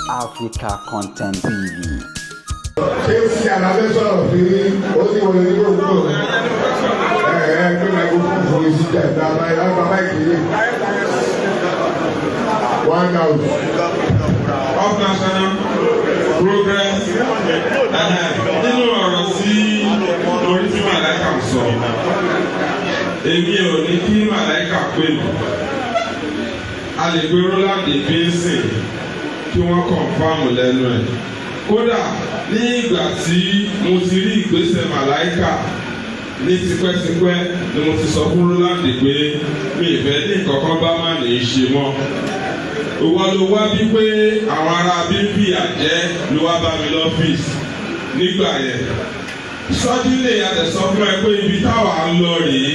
Africa Content TV. Ṣé sí àlàbẹ́ sọ̀rọ̀ sí ó sì wọlé ní gbogbo pé máa gbogbo fún mi sí jẹ́ bàbá ìkílé. One house. Of national progress. Nínú ọ̀rọ̀ sí orí tí Màláíkà sọ, èmi ò ní kí Màláíkà pè mí. A lè gbé Roland Benson kí wọ́n kọ̀nfàmù lẹ́nu ẹ̀. Kódà ní ìgbà tí mo ti rí ìgbésẹ̀ Màláíkà ní tipẹ́tipẹ́ ni mo ti sọ fún Roland pé mi ìfẹ́ ní kankan bá má ní í ṣe mọ́. Ìwọ ló wá bí pé àwọn ará bíbí àjẹ́ ló wá bá mi lọ́fíìsì nígbà yẹn. Sọ́dílé adẹ̀sọ fún ẹ pé ibi táwa ń lọ rèé.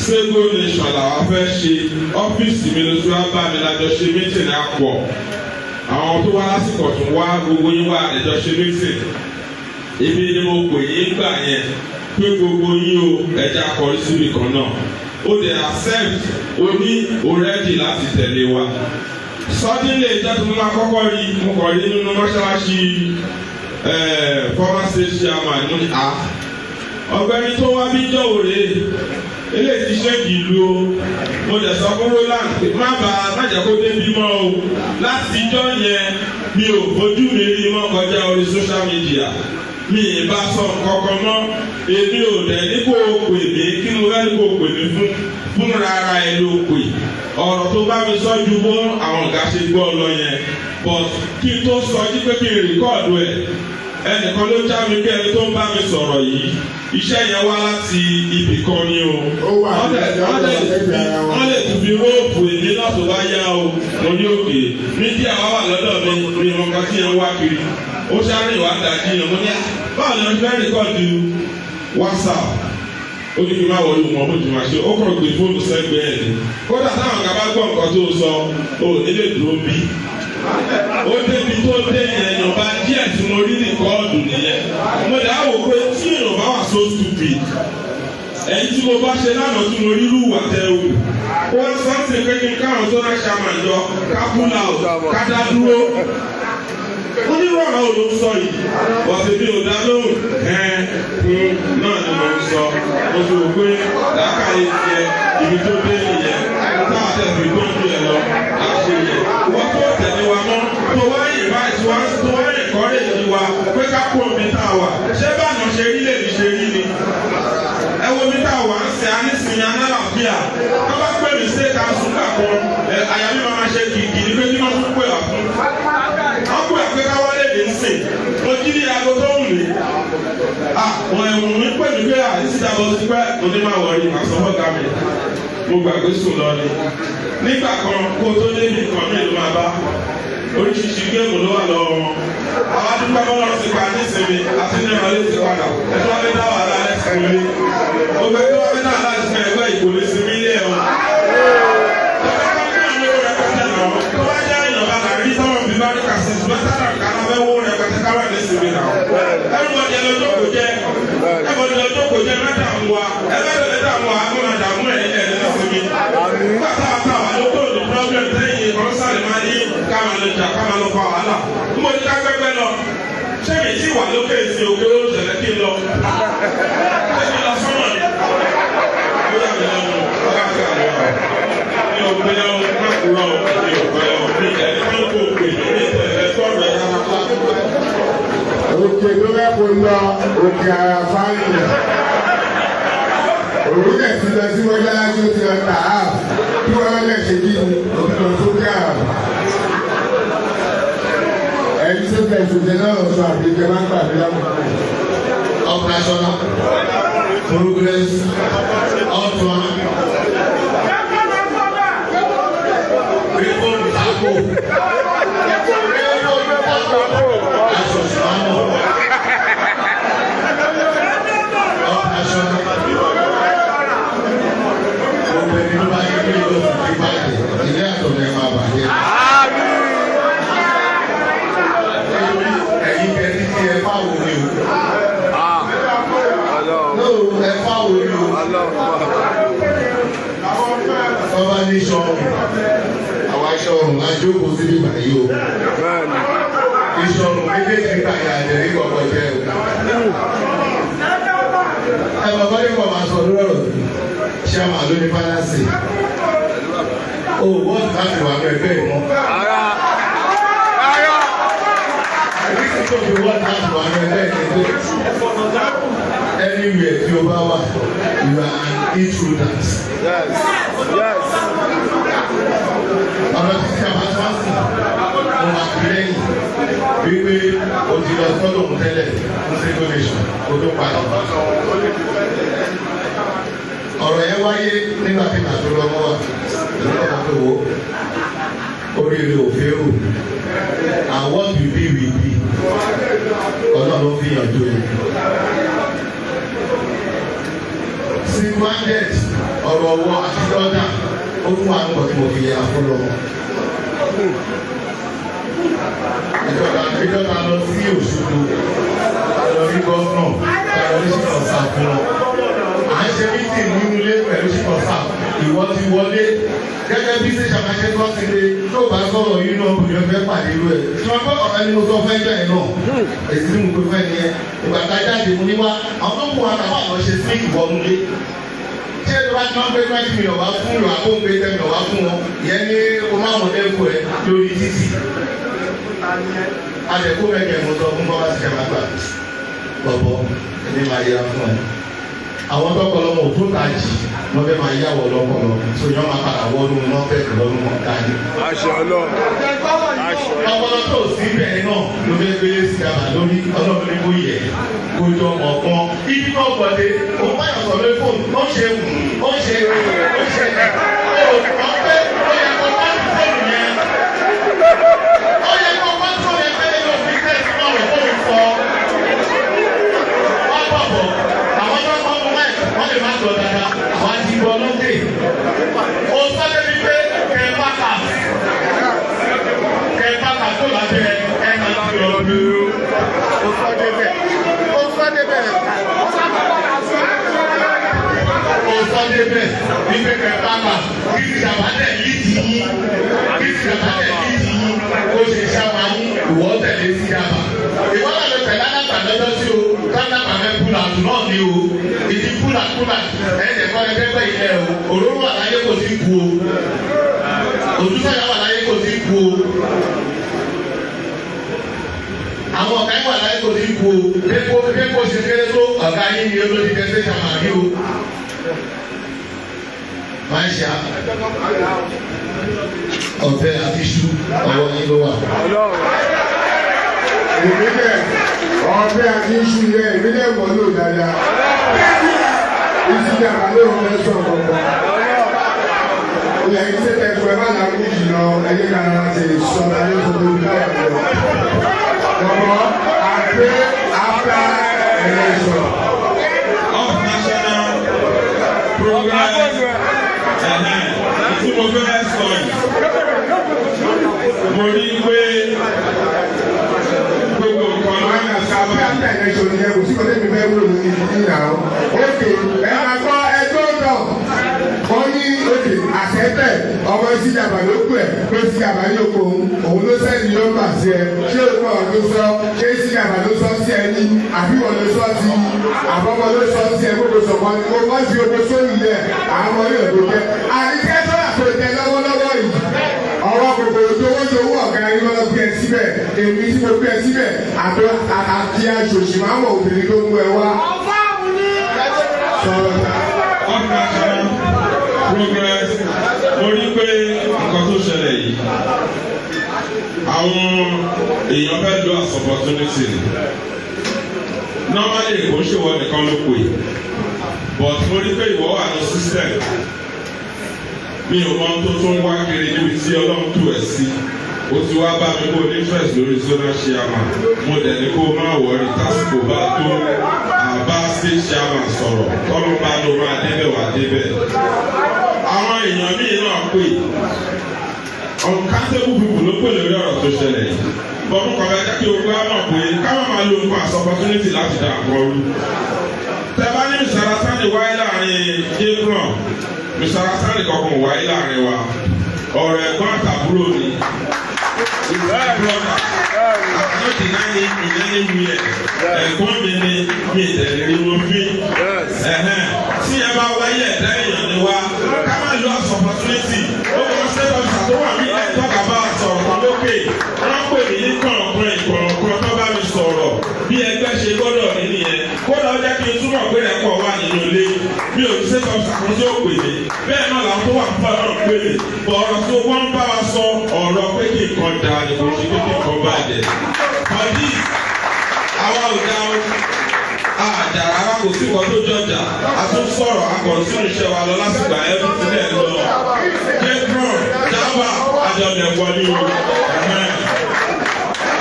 Sego Nation làwa fẹ́ ṣe, ọ́fíìsì mi ló tún wá bá mi lájọ ṣe mítìnì àpọ̀. Àwọn tó wá lásìkò tún wá gbogbo yín wá àdẹjọ ṣe mítìnì. Èmi ni mo pè yín gbà yẹn pé gbogbo yín o ẹja kọrí síbi kan náà. Ó dẹ̀ accept ó ní already láti tẹ̀lé wa. Suddenly ìjọ tó máa kọ́kọ́ rí mo kọ̀ rí nínú mọ́ṣáláṣí former state chairman ní a. Ọ̀gbẹ́ni tó wá bí jọ̀wọ́ rèé eléyìí ti ṣẹ́ẹ̀kì ìlú o. Mo dẹ̀ sọ fún Roland pé má jẹ́ kó débi mọ́ o. Láti ijọ́ yẹn mi ò fojú mi rí mọ́ kọjá orí social media. Mi ì bá sọ kankan mọ́, èmi ò dẹ̀ ní kó o pè mí kí mo fẹ́ ní kó o pè mí fún rárá ẹ ló pè. Ọ̀rọ̀ tó bá mi sọ ju bó àwọn ọ̀gá ṣe gbọ́ lọ yẹn, but kí n tó sọ jí pé kí n rìkọ́ọ̀dù ẹ̀ ẹnìkan ló já mi bí ẹni tó ń bá mi sọ̀rọ̀ yìí iṣẹ́ yẹn wá láti ibì kan ni o. Wọ́n lè tún fi róòpù èmi náà tó bá yá o mo ní òkè mídíà wá wà lọ́dọ̀ mi ní ìmọ̀ká tí yẹn wá kiri. Ó sáré ìwà dájú yẹn mo ní báwo ni wọ́n fẹ́ rìkọ́ọ̀dù WhatsApp. Ó ní kí n má wọlé wọn bó ti máa ṣe ó kàn gbé fóònù sẹ́gbẹ̀ẹ́ ẹ̀ ni. Kódà táwọn ọ̀gá bá gbọ́ nǹkan tó sọ ò nílé dúró bí. Ó débi tó dé yẹn ìyọ̀nba díẹ̀ tí mo rí rìkọ́ọ̀dù nìyẹn. Mo dà á wò pé tí ìyọ̀nba wà so stupid. Ẹ̀yin tí mo bá ṣe lánàá tí mo rí rúwà tẹ o. Wọ́n sọ́ọ̀tì pé kí n káwọn tó náà ṣàmàjọ ká pull out ká dá dúró. Onírọ̀rọ̀ ò ló ń sọ yìí, ọ̀sẹ̀ mi ò dá lóhùn náà ni mo ń sọ. Mo ti rò pé làákàyè tiẹ̀ ibi tó dé nìyẹn, táwọn àtẹ̀sí tó ń dùn ẹ̀ lọ láṣẹ yẹn. Wọ́n tó tẹ̀lé wa mọ́, tó wá invite wa, tó wá encourage wa pé ká kó omi tá a wà. Ṣé báàná ṣe rí lèmi ṣe rí ni? Ẹ wo omi tá a wà ń sẹ́, a ní sinmi alálàáfíà. Wọ́n bá pè mí sí ẹ̀ka sùkà kan, àyà mi máa ṣe kìkì ní pé kí wọ́n tún pè wá fún. Wọ́n pè pé ká wọlé dé ń sìn. Mo jí ní aago tó wù mí. Wọ́n ẹ̀wọ̀n mi pè mí pé àìsíta lọ sí pẹ́ mo ní máa wọ̀rí màá sọ fọ́gà mi. Mo gbàgbé sùn lọ ni. Nígbà kan kó tó débi kan mi ló máa bá. Oríṣiríṣi géèmù ló wà lọ́wọ́ wọn. Àwọn adúgbò bọ́ lọ́rùn ti pa nísìnyí àti ní ìrọ̀lẹ́ ti padà. Ẹ̀tọ́ wá fẹ́ dá wàhálà láti fún mi. Ó fẹ́ kí wọ́n fẹ́ dá wàhálà láti fún ẹgbẹ́ ìkòlè sí mi ilé ẹ̀ everybody lọ́jọ́ kò jẹ́ mẹ́ta ń wa mẹ́ta ń wa agbọ́nà dààmú ẹ̀ lẹ́sìnmi. Pátá àtàwà ló tó ní problem lẹ́yìn kọ́nsálì máa ní káma lọ jà káma lọ fa wàhálà. Mo ní ká gbẹ́gbẹ́ lọ. Ṣé mi sì wà lókè sí òkè ó ṣẹlẹ̀ kí n lọ? Ṣé mi lọ sọ́nà ni? Ó yà mí lọ́nu ọ̀gá àti àlọ́. Mi ò gbé ọ má kúrọ̀ mi ò gbé ọ mi ẹ̀ ní kó kó pè mí ní ẹ̀fọ́ rẹ̀ yára. Òkè ló fẹ́ kó lọ òkè ara fáìlì. Òun lè ti lọ sí mọ́ṣáláṣí ó ti lọ tà á. Kí wọ́n lè ṣe kí òkè sókè àrùn. Ẹni tó fẹ́ ìṣòṣe náà lọ sọ àgbègbè máa ń gbàgbé lápapọ̀. Operational progress outcome. Reform taco. Ọba ní sọ àwọn aṣọ rọrùn lájókòó sí ìgbà yìí o. Ìṣòro méjèèjì kàyà àjẹrí kọ̀ọ̀kan jẹ́ o. Ẹ bàbá yìí kọ̀ máa sọ lọ́rọ̀ ṣé a máa lóní fáláṣì. O wọ́n ti láti wà ní ẹgbẹ́ ìmọ̀. Àdìsí tó fi wọ́n láti wà ní ẹgbẹ́ ìmọ̀. Anywhere tí o bá wà, you are an intruder. Ọ̀rọ̀ títí àbáṣáṣí, mo máa fi lẹ́yìn wípé o ti lọ sọ́dọ̀ òun tẹ́lẹ̀ fún circulation kó tó padà. Ọ̀rọ̀ yẹn wáyé nígbà tí màá tó lọ́wọ́ wà lọ́wọ́ tó wò oríire òfin rò àwọn bìbí wìbí ọlọ́run fi hàn tó yẹ. Single-handed ọ̀rọ̀ ọwọ́ àti ọ̀dà ó fún àwọn ọ̀tí mo fi yẹ àfọlọ́. Ìjọba lọ sí Òṣogbo lọ rí gọ́ọ̀nà lọ rí ṣìkọ̀sà fún ọ. À ń ṣe mítìn nínú ilé pẹ̀lú ṣìkọ̀sà ìwọ ti wọlé gẹ́gẹ́ bí ṣe ṣàmáṣe tó ti lé tó bá sọ̀rọ̀ yìí náà kò ní ọ̀fẹ́ pàdé irú ẹ̀. Tí wọ́n gbọ́ ọ̀rẹ́ ni mo sọ fẹ́ jẹ́ ẹ̀ náà èsì ni mo tó fẹ́ nìyẹn. Ìgbà tá a jáde mo ní wá àwọn tó ń kó wa kà wà lọ ṣe sí ìwọ́nulé. Ṣé ìjọba tí wọ́n gbé 20 million wá fún ìwà kó ń gbé 10 million wá fún wọn? Ìyẹn ní o máa mọ̀ lẹ́kọ̀ọ́ ẹ̀ lórí títì. Adẹ̀kọ́ mẹ́kẹ̀ mo sọ fún bọ́lá sí kẹ́màgbà. Bọ̀bọ̀ ẹni máa yẹra fún ẹ. Àwọn tọkọlọmọ tó tàjì wọ́n fẹ́ máa yàwọ̀ lọ́pọ̀lọ́ tó yọ máa padà wọ́nú náà fẹ́ẹ̀ lọ́dún wọn dání. Ọpọlọ tó sí bẹ́ẹ̀ náà ló fẹ́ gbélé sí àbá lórí ọlọ́run ní kó yẹ kó jọ ọ̀kan. Ibi náà gbọ́dé òun bá yàn sọ lórí fóònù ó ṣe ó ṣe ó pé ó yẹ kó bá ti fóònù yẹn. Ó yẹ kó bá tó yẹ pé yóò fi kẹ́sì náà rẹ̀ fóònù sọ. Wọ́n bọ̀ bọ̀ àwọn tó ń bọ̀ wọ́n lè má sọ dáadáa àwọn àti ìbọn lóde. Ó sọ débi pé kẹ́ẹ̀pákà tó lábẹ́ ẹ̀ka ti lọ bí ó sọ débẹ̀. Ó sọ débẹ̀ wípé kẹ́ẹ̀pákà kí ti dàbálẹ̀ yìí ti yín ó ṣe ṣáwa yín ìwọ́ tẹ̀lé sí yàrá. Ìwọ́n náà lè tẹ̀lé alágbà lọ́jọ́ sí o káńtàpà mẹ́ púlà tù náà ní o ìdí púlà ẹ̀ẹ́dẹ̀ kọ́ ẹgbẹ́ ilẹ̀ o òróró àlàyé kò sí kú o òtútù àyàwó àlàyé kò sí kú o àwọn ọ̀gá ìwà àlàyé kò sí kú o dépò ṣe kéré tó ọ̀gá yín ni olórí kẹsẹ̀ ṣàmàlí o máa ń ṣe ọ̀fẹ́ àti iṣu ọwọ́ yín ló wà. Ìbílẹ̀ ọ̀fẹ́ àti iṣu yẹ ìbílẹ̀ wọ̀ ló dáadáa. Ìsìnkà ló ń fẹ́ sọ ọ̀pọ̀. Ìyá ìṣe ẹ̀kọ́ ẹ̀ má nà kú jùlọ ẹ̀yẹ kan ṣe sọ̀rọ̀ ayé fún mi káyà lọ. Bọ̀bọ̀ àgbẹ̀ after election. Of national progress tí mo fẹ́ sọ yìí. Mo rí pé gbogbo nǹkan ló ń sábà. After election ni ẹ kò sí kọ́lé mi fẹ́ wúlò ní ìdí náà. Ókè ẹ máa gbọ́ ẹjọ́ náà. Wọ́n ní òkè àṣẹ́tẹ̀ ọmọ ìsìjàmbá ló kú ẹ̀ pé ìsìjàmbá yóò kó òun ló sẹ́ni nọ́mbà sí ẹ. Ṣé òun náà ló sọ? Ṣé ìsìjàmbá ló sọ sí ẹ ní? Àbí wọ́n ló sọ sí? Àbọ̀mọ ló sọ sí ẹ gbogbo sọ̀kan ni wọ́n fi owó sórí ilẹ̀ àwọn ọmọ yóò tó jẹ́. Àríkẹ́ tó àpèjẹ lọ́wọ́lọ́wọ́ yìí. Ọwọ́ kòkòrò tó wọ́n tó wọ́ ọ̀gá yín lọ́wọ́ bí ẹ síbẹ̀. Èmi tí mo bí ẹ síbẹ̀ àti aṣòṣì máa mọ̀ obìnrin tó mú ẹ wá. Sọ̀rọ̀ ta. Progress mo rí pé nǹkan tó ṣẹlẹ̀ yìí àwọn èèyàn fẹ́ lo as opportunity normally kò ń ṣe wọ́n nìkan ló pè but mo rí pé ìwọ wà ní system mi ò mọ tó tún wá kiri níbi tí ọlọ́run tù ẹ̀ sí ó ti wá bá mi kó ní interest lórí zonal chairman mo dẹ̀ ní kó má wọrí tásìkò bá tó àbá state chairman sọ̀rọ̀ tọ́lú bá ló máa débẹ̀ wá débẹ̀. Àwọn èèyàn míì náà pè uncountable people ló pè lórí ọ̀rọ̀ tó ṣẹlẹ̀ yìí. Bọ́mú kan bẹ́ẹ̀ kí o gbá mọ̀ pé káwọn máa lo nǹkan as opportunity láti dá àpọ̀ rú. Tẹ̀bá ní misunderstanding wáyé láàrin April misunderstanding kankan wáyé láàrin wa. ọ̀rọ̀ ẹ̀gbọ́n àtàbúrò mi. Not denying in any way. Ẹ̀gbọ́n mi ni mi tẹ̀lé ní wọ́n fi. Tí ẹ bá wáyé ẹ̀dá èèyàn ni wá, ká má lọ as opportunity. Ó kọ́ state officer tó wà ní ẹ̀tọ́ bàbá sọ̀rọ̀ kan lókè. Wọ́n pè mí ní kọ̀ọ̀kan tó bá mi sọ̀rọ̀. Bí ẹgbẹ́ ṣe gbọ́dọ̀ rí nìyẹn. Kódà ó jẹ́ kí n túmọ̀ pé ẹ̀kọ́ wà nínú ilé. Mi ò state officer kan tí ó pè mí. Bẹ́ẹ̀ náà làwọn tó wà ń bá náà pè mí. Ọ̀rọ̀ tó wọ́n bá wa sọ ọ̀rọ̀ pé kí nǹkan da ni kò sí pé kí nǹkan bàjẹ́. Ọdí àwa ò dá o. Àjà rárá kò sí nǹkan tó jọjà. A tún sọ̀rọ̀ akọ̀rọ̀ sínú iṣẹ́ wa lọ lásìgbà ẹ̀rù sílẹ̀ lọ. Jẹ́gbọ́n Jábà àjọ̀dẹ̀pọ̀ ni o.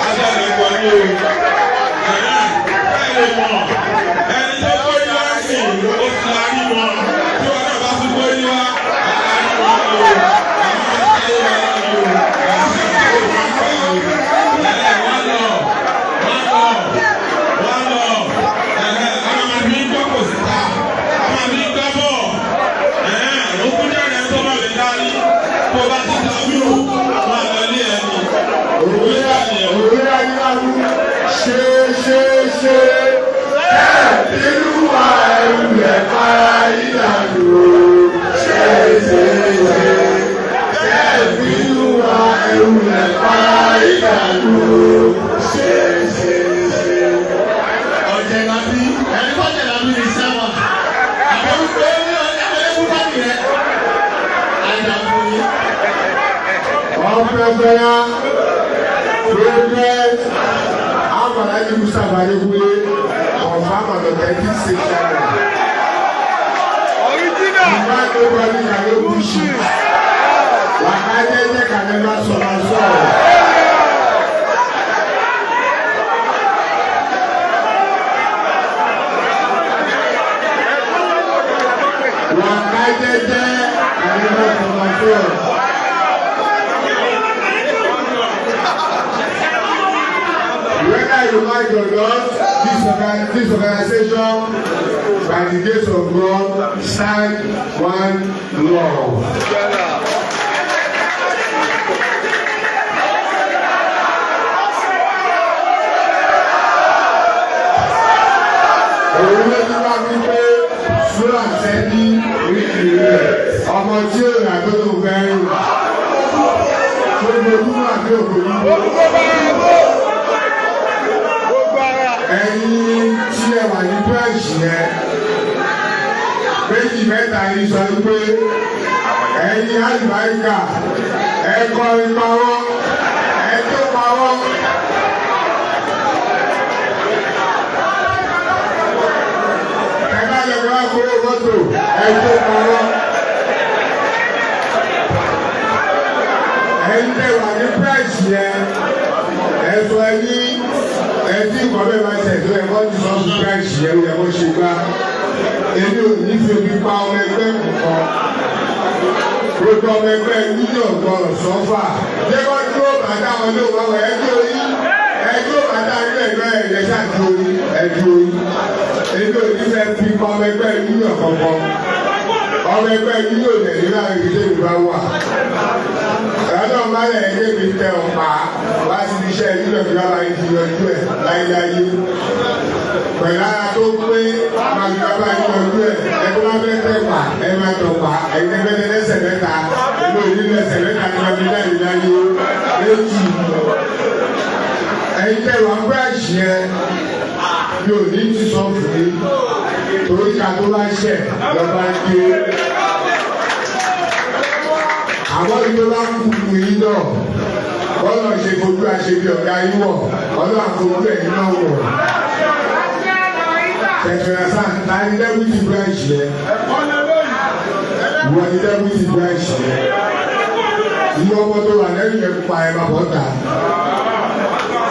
Àjọ̀dẹ̀pọ̀ ni o. Bẹ́ẹ̀ lè mọ̀ ẹni tó kórí wá sí o ti la rí wọn. Tí wọn náà bá tún kórí wá, àlá rí wọn o. Àwọn ọ̀sẹ̀ yóò wá lọ o. Progress Amalaji Musa Badegule of Amado 36 Original. Nobody can go push it. Wakajete can never solve. Wakajete can never solve. Whether you like or not, this organization, by the grace of God, stand one love. Òun ló ti wá wípé Sùúrà sẹ́ni oríṣiríṣi ọmọ tí ó rà tó tó fẹ́ rìn. Gbogbo ojúmọ̀ àti òkòlù. Ẹ̀yin tí ẹ wà ní bírẹ̀ṣì yẹn méjì mẹ́ta yìí sọ pé ẹ̀yin àlùbáríkà ẹ kọrin pawọ́ ẹ tó pawọ́. Ẹ bá yẹ kó wá kóró mọ́tò ẹ tó pawọ́. Ẹ̀yin tẹ wà ní bírẹ̀ṣì yẹn ẹ sọ ẹ̀yin. Ẹtí nǹkan bẹ́ẹ̀ máa ṣe ẹ̀dọ́ ẹ̀kọ́ ti sọ fún Christ yẹn ló yẹ kó ṣe gbá. Èmi ò ní fi omi pa ọmọ ẹgbẹ́ kọ̀ọ̀kan. Gbogbo ọmọ ẹgbẹ́ mílíọ̀nù gbọ́dọ̀ sọ́fà. Lẹ́kọ́ dúró bàtà wọn ló wà wọ̀ ẹjọ́ orí. Ẹjọ́ bàtà ilé ẹgbẹ́ ẹ̀yẹ ṣáàtì orí ẹjọ́ orí. Èmi ò ní fẹ́ fi pa ọmọ ẹgbẹ́ mílíọ̀nù kọ̀ọ̀kan. Ọmọ ẹgbẹ́ mílíọ̀nù ẹ̀ nígbà ìdílé ìgbà wà. Ìyájọ́ Málẹ̀ ẹgbẹ́ mi tẹ ọ̀pá wá sí iṣẹ́ ìdílé ìgbà máa ń di ọjọ́ ẹ̀ láyéláyé. Pẹ̀lú ara tó pé máa ń gbà bá yín ọjọ́ ẹ̀ ẹgbẹ́ máa fẹ́ tẹ̀ pa ẹ máa tọ̀ pa ẹ̀yin tẹ́gbẹ́tẹ́ lẹ́sẹ̀ mẹ́ta ìlú ìdílé ẹsẹ̀ mẹ́ta ni wọ́n fi jáde láyé méjì. Ẹ̀yin tẹ̀ wá bíráṣì ẹ̀ mi ò ní ti sọ fún mi torí ká tó bá ṣẹ̀ lọ́ba ń gbé. Àwọn ìlú bá ń kúkú yín náà bọ́lá ṣe fojú àṣebí ọ̀gá yín wọ̀ ọlọ́ àfojú ẹ̀yìn náà wọ̀. Tẹ̀sán tani dẹ́bùtì branch yẹn ìwọ ni dẹ́bùtì branch yẹn ìwọ ọmọ tó wà lẹ́yìn ẹ̀ pa ẹ̀ bàbọ̀ ta.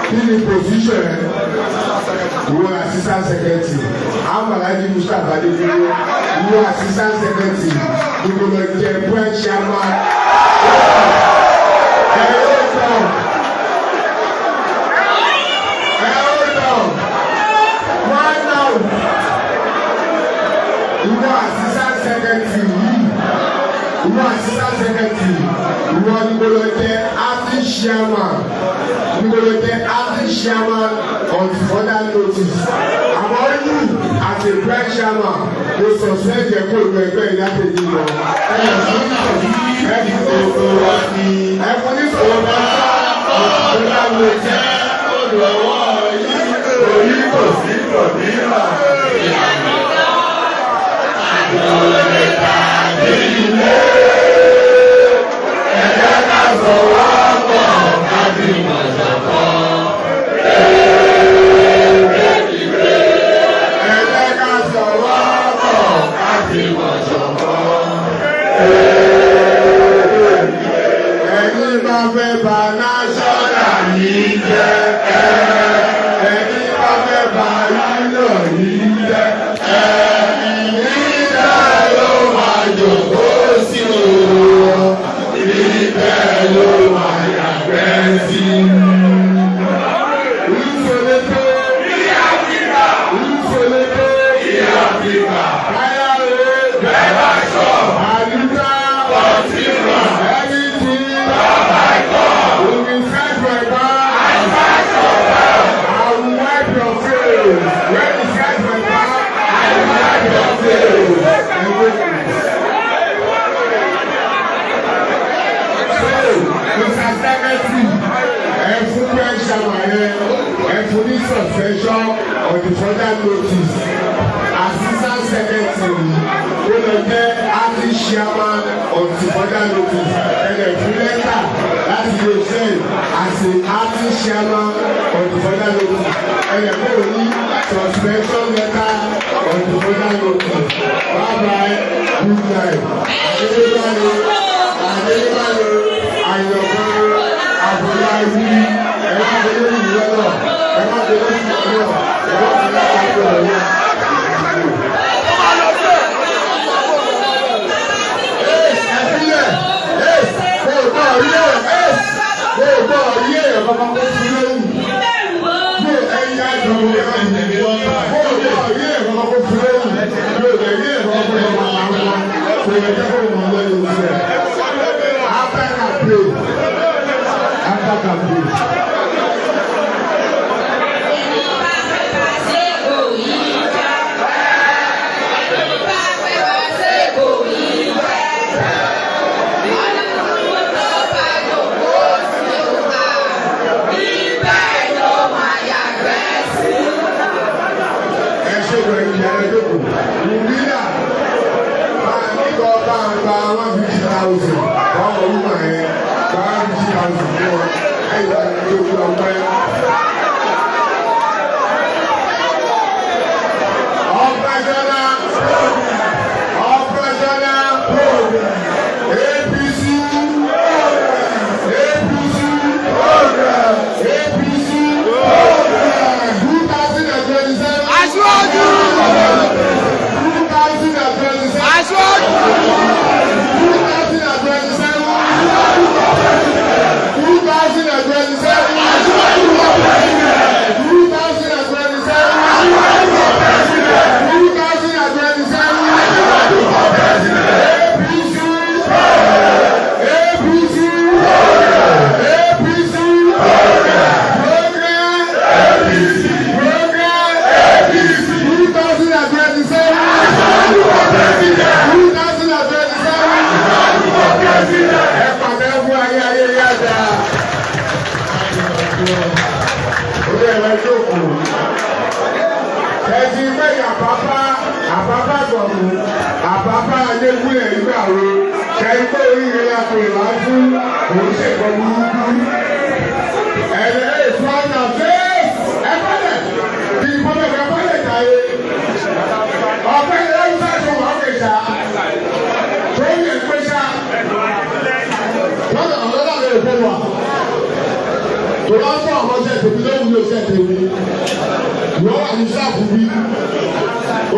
Kí ni position ẹ̀ ìwọ assistant secretary Amalaji Musa Badegule ìwọ assistant secretary gbogbo lọ jẹ branch chairman. Ìwọ assistant secretary, ìwọ chairman we go get acting chairman on further notice àmọ́ you as a branch chairman go suspend your code for ẹgbẹ́ ìdájọ́ ìdìbò ẹ̀fọn ní sọ̀rọ̀ bá ọ̀gá ló jẹ́ olùwọ́ yìí òyì kò sí kò ní mà ìyàwó àjọyọ̀lẹ̀ta nílé ẹ̀jẹ̀ ká sọ̀rọ̀ pọ̀ kábí mọ̀sọ̀kọ́ ẹ̀jẹ̀ ká sọ̀rọ̀ pọ̀ kábí mọ̀sọ̀kọ́ ẹni bá fẹ́ bá náṣọ́nà yìí jẹ́ ẹni bá fẹ́ bá yúnà yìí jẹ́ nígbà ló máa jòkó sí òun níbẹ̀ ló máa yàgbẹ́ sí. Ìṣòlétò ní Áfíríkà. Ìṣòlétò ní Áfíríkà. Káyọ̀ré bẹ́ẹ̀ bá ṣọ̀. Àlùkà kọ̀tìmọ̀. Suspension on the further notice. Assistant Secretary will get acting chairman on the further notice. And a letter that is the same as the acting chairman on the further notice. And a only suspension letter on the further notice. Bye bye, good night. Everybody, Abolawi, everybody, Àbábá Adékúnlé nígbà wo kẹ́rí pé oríire la pè wá fún òun ṣèkọ́ burúkú. Ẹ̀rẹ́ ìfọ́nà fẹ́ẹ́ ẹ̀fọ́lẹ̀ bí ìfọ́nà ẹ̀fọ́lẹ̀ jáde. Ọ̀pẹ́ ìlẹ́yìn sáṣọ wà kẹta tó ń yẹ pé sá. Lọ́dọ̀ ọ̀lọ́dọ̀ lè fún wa. Tó bá fún àwọn ọ̀sẹ̀ tèmi ló wúlò ọ̀sẹ̀ tèmi. Ìwọ́n wà ní sáàfù bí.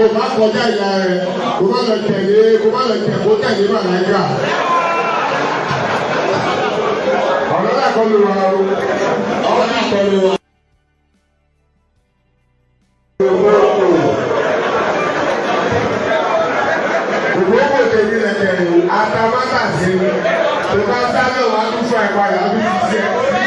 O má kọjá ìyá rẹ̀, o má lọ tẹ̀lé, o má lọ tẹ̀ kó tẹ̀lé màláìka. Ọ̀rọ̀ náà kọ́ ló wà o, ọ̀rọ̀ náà kọ́ ló wà. Ògbógbò tèmi lẹ̀kẹ̀ àtàmátà sí, tó bá sálẹ̀ wà á tún fún ẹ̀pà yà á tún fi ṣe.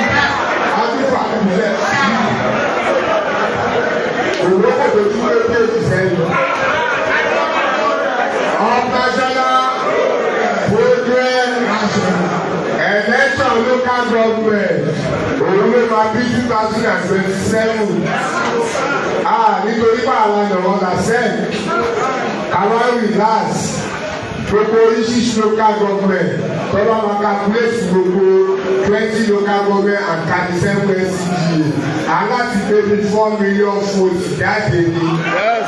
government òun ló máa bí 2027 nítorí báwa náà wọn là sẹ́ẹ̀ àwọn relax gbogbo oríṣiríṣi local government tọ́lá máa calculate gbogbo 20 local government and 37 SCDA aláti débi 4 million votes jáde ní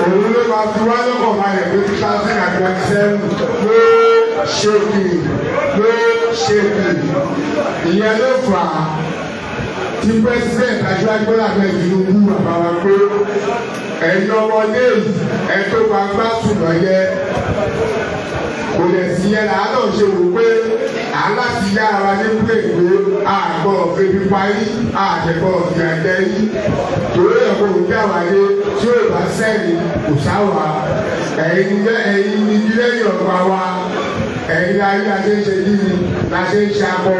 òun ló máa fi wá lọ́kọ̀ balẹ̀ pé 2027 ló ṣèkì ìyẹn ló fà á tí president aṣáájú àgbẹ̀ Tinubu àbáwá pé ẹ̀yin ọmọdé yìí ẹ̀ tó máa gbá sùnà yẹ kò lè sí yẹn là á náà ṣe wò pé aláti yá ara ní pé àgbọ̀ febi parí àjẹbọ̀ ìyàjẹ́ yìí torí ẹ̀kọ́ òjá wáyé tí ó bá sẹ́yìn kò sáwà ẹ̀yin ní ilé ìyọ̀gbà wa ẹ̀yin ayé la ṣe ń ṣe yìí la ṣe ń ṣe akọ.